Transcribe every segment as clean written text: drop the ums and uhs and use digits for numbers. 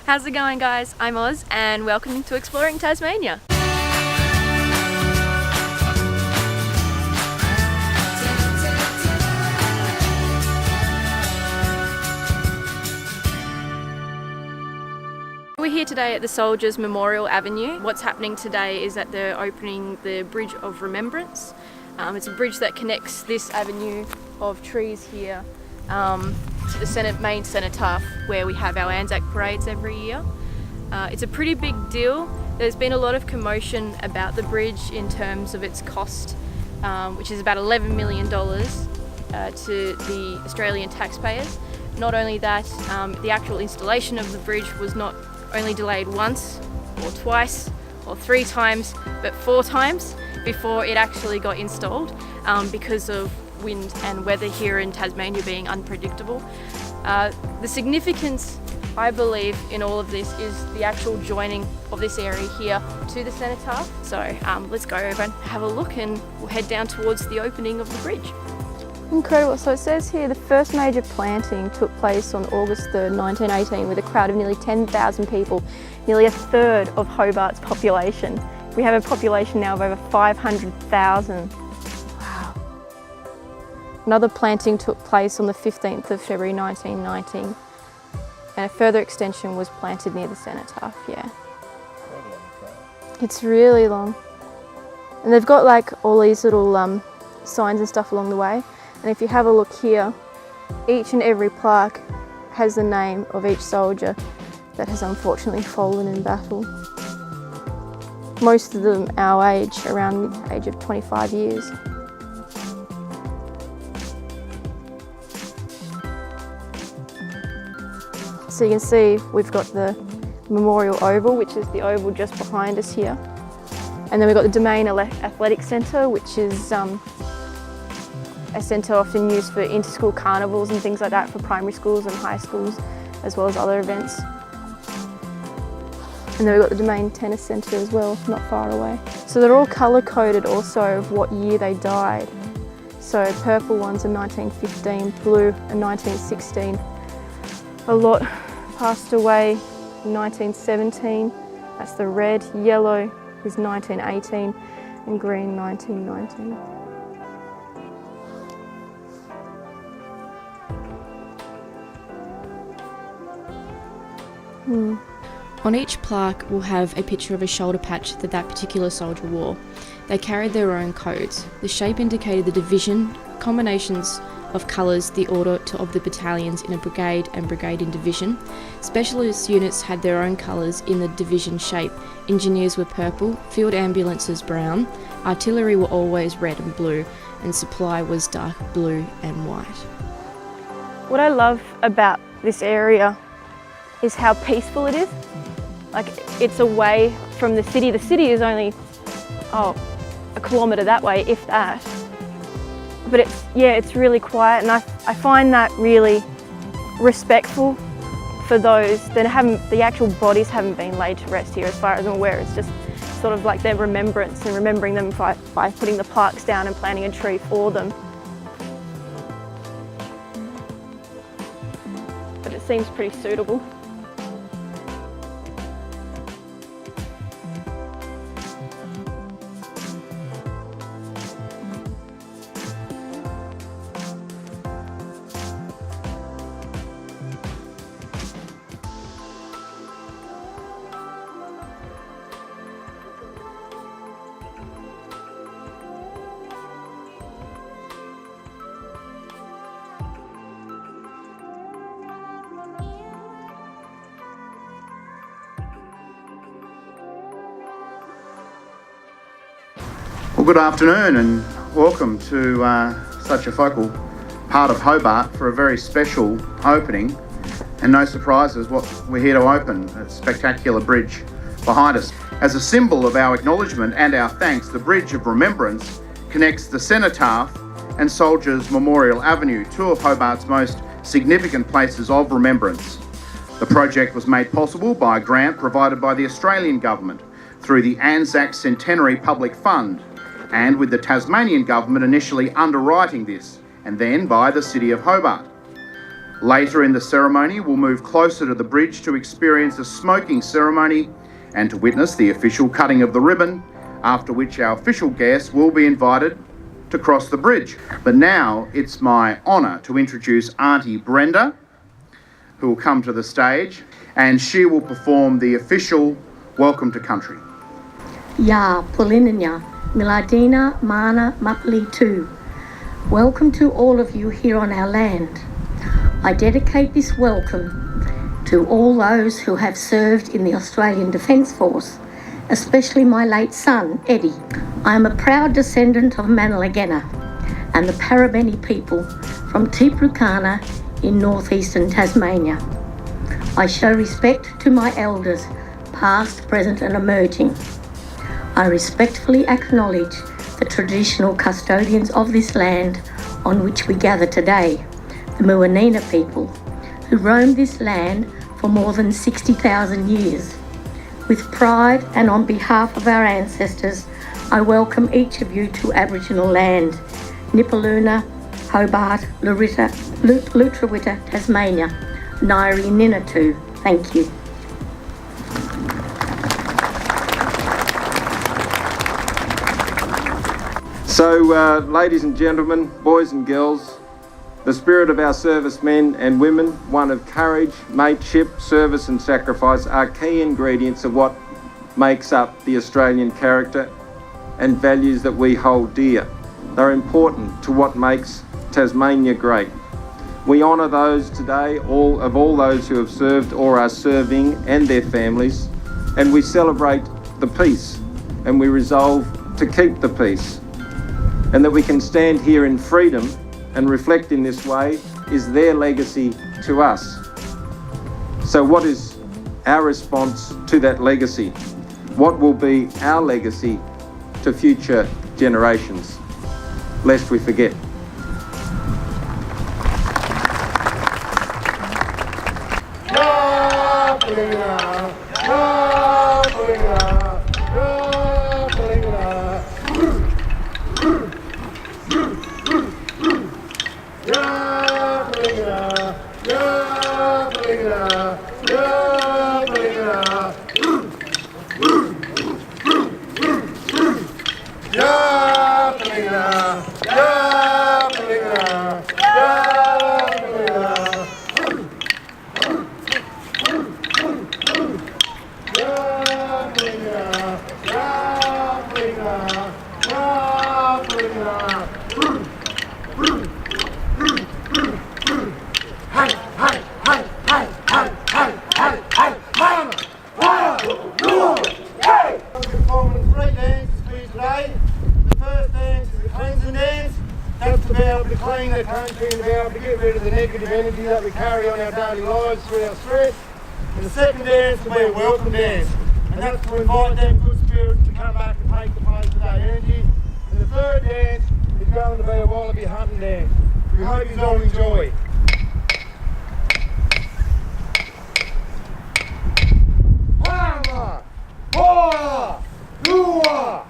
How's it going, guys? I'm Oz and welcome to Exploring Tasmania. We're here today at the Soldiers Memorial Avenue. What's happening today is that they're opening the Bridge of Remembrance. It's a bridge that connects this avenue of trees here to the main cenotaph where we have our Anzac parades every year. It's a pretty big deal. There's been a lot of commotion about the bridge in terms of its cost, which is about $11 million to the Australian taxpayers. Not only that, the actual installation of the bridge was not only delayed once or twice or 3 times, but 4 times before it actually got installed because of wind and weather here in Tasmania being unpredictable. The significance, I believe, in all of this is the actual joining of this area here to the cenotaph. So let's go over and have a look, and we'll head down towards the opening of the bridge. Incredible. So it says here the first major planting took place on August 3rd, 1918 with a crowd of nearly 10,000 people, nearly a third of Hobart's population. We have a population now of over 500,000. Wow. Another planting took place on the 15th of February 1919 and a further extension was planted near the cenotaph, yeah. It's really long. And they've got like all these little signs and stuff along the way. And if you have a look here, each and every plaque has the name of each soldier that has unfortunately fallen in battle. Most of them our age, around the age of 25 years. So you can see we've got the Memorial Oval, which is the oval just behind us here. And then we've got the Domain Athletic Centre, which is a centre often used for inter-school carnivals and things like that for primary schools and high schools, as well as other events. And then we've got the Domain Tennis Centre as well, not far away. So they're all colour-coded also of what year they died. So purple ones are 1915, blue are 1916. A lot passed away in 1917, that's the red. Yellow is 1918 and green 1919. On each plaque will have a picture of a shoulder patch that particular soldier wore. They carried their own codes. The shape indicated the division, combinations of colours, the order of the battalions in a brigade and brigade in division. Specialist units had their own colours in the division shape. Engineers were purple, field ambulances brown, artillery were always red and blue, and supply was dark blue and white. What I love about this area is how peaceful it is. Like, it's away from the city. The city is only, a kilometre that way, if that. But it's really quiet, and I find that really respectful for those that the actual bodies haven't been laid to rest here as far as I'm aware. It's just sort of like their remembrance and remembering them by putting the plaques down and planting a tree for them. But it seems pretty suitable. Well, good afternoon and welcome to such a focal part of Hobart for a very special opening. And no surprises, what we're here to open, a spectacular bridge behind us. As a symbol of our acknowledgement and our thanks, the Bridge of Remembrance connects the Cenotaph and Soldiers Memorial Avenue, 2 of Hobart's most significant places of remembrance. The project was made possible by a grant provided by the Australian Government through the Anzac Centenary Public Fund, and with the Tasmanian Government initially underwriting this, and then by the City of Hobart. Later in the ceremony, we'll move closer to the bridge to experience a smoking ceremony and to witness the official cutting of the ribbon, after which our official guests will be invited to cross the bridge. But now it's my honour to introduce Auntie Brenda, who will come to the stage, and she will perform the official Welcome to Country. Ya Pulinanya, Miladina Mana Mapali Tu. Welcome to all of you here on our land. I dedicate this welcome to all those who have served in the Australian Defence Force, especially my late son, Eddie. I am a proud descendant of Manalagena and the Parabeni people from Tiprukana in northeastern Tasmania. I show respect to my elders, past, present and emerging. I respectfully acknowledge the traditional custodians of this land on which we gather today, the Muanina people, who roamed this land for more than 60,000 years. With pride and on behalf of our ancestors, I welcome each of you to Aboriginal land, Nipaluna, Hobart, Lutruwita, Tasmania, Nairi Ninatu. Thank you. So, ladies and gentlemen, boys and girls, the spirit of our servicemen and women, one of courage, mateship, service and sacrifice, are key ingredients of what makes up the Australian character and values that we hold dear. They're important to what makes Tasmania great. We honour those today, all those who have served or are serving and their families, and we celebrate the peace, and we resolve to keep the peace. And that we can stand here in freedom and reflect in this way is their legacy to us. So what is our response to that legacy? What will be our legacy to future generations, lest we forget? Clean the country and be able to get rid of the negative energy that we carry on our daily lives through our stress. And the second dance will be a welcome dance, and that's to invite them good spirits to come back and take the place of that energy. And the third dance is going to be a wallaby hunting dance. We hope you all enjoy. Hama, Hoa, Lua.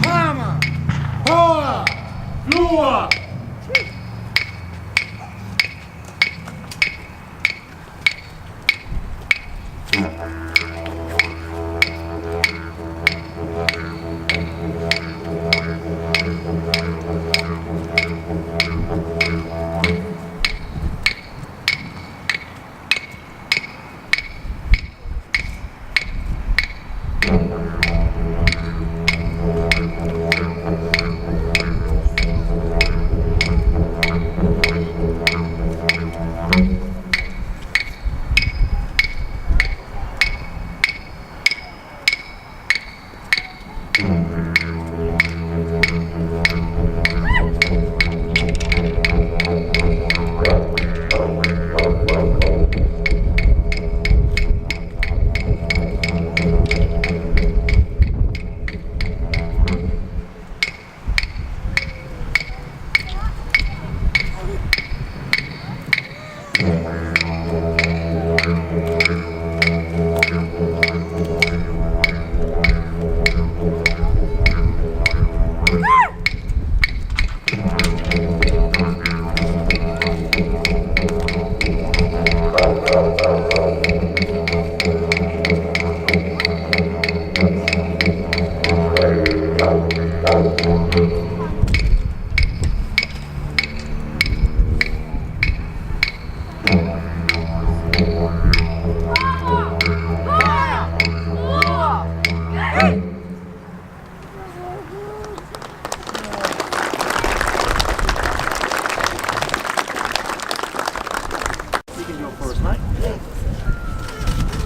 Hammer, power, lure.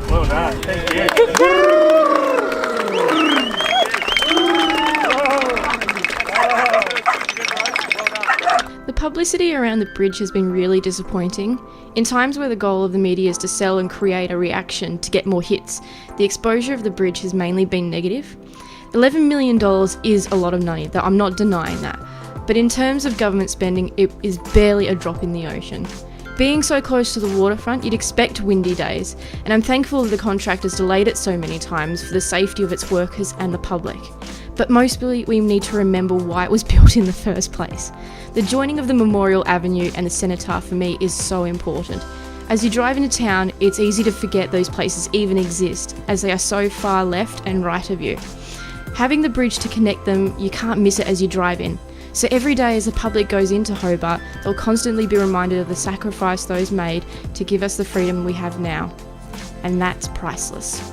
Well done, thank you. The publicity around the bridge has been really disappointing. In times where the goal of the media is to sell and create a reaction to get more hits, the exposure of the bridge has mainly been negative. $11 million is a lot of money, though I'm not denying that. But in terms of government spending, it is barely a drop in the ocean. Being so close to the waterfront, you'd expect windy days, and I'm thankful that the contractors delayed it so many times for the safety of its workers and the public. But mostly, we need to remember why it was built in the first place. The joining of the Memorial Avenue and the cenotaph for me is so important. As you drive into town, it's easy to forget those places even exist, as they are so far left and right of you. Having the bridge to connect them, you can't miss it as you drive in. So every day as the public goes into Hobart, they'll constantly be reminded of the sacrifice those made to give us the freedom we have now. And that's priceless.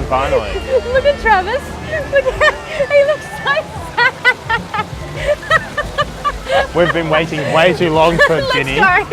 Finally. Look at Travis. Look at, he looks so sad. We've been waiting way too long for Jenny. Sorry.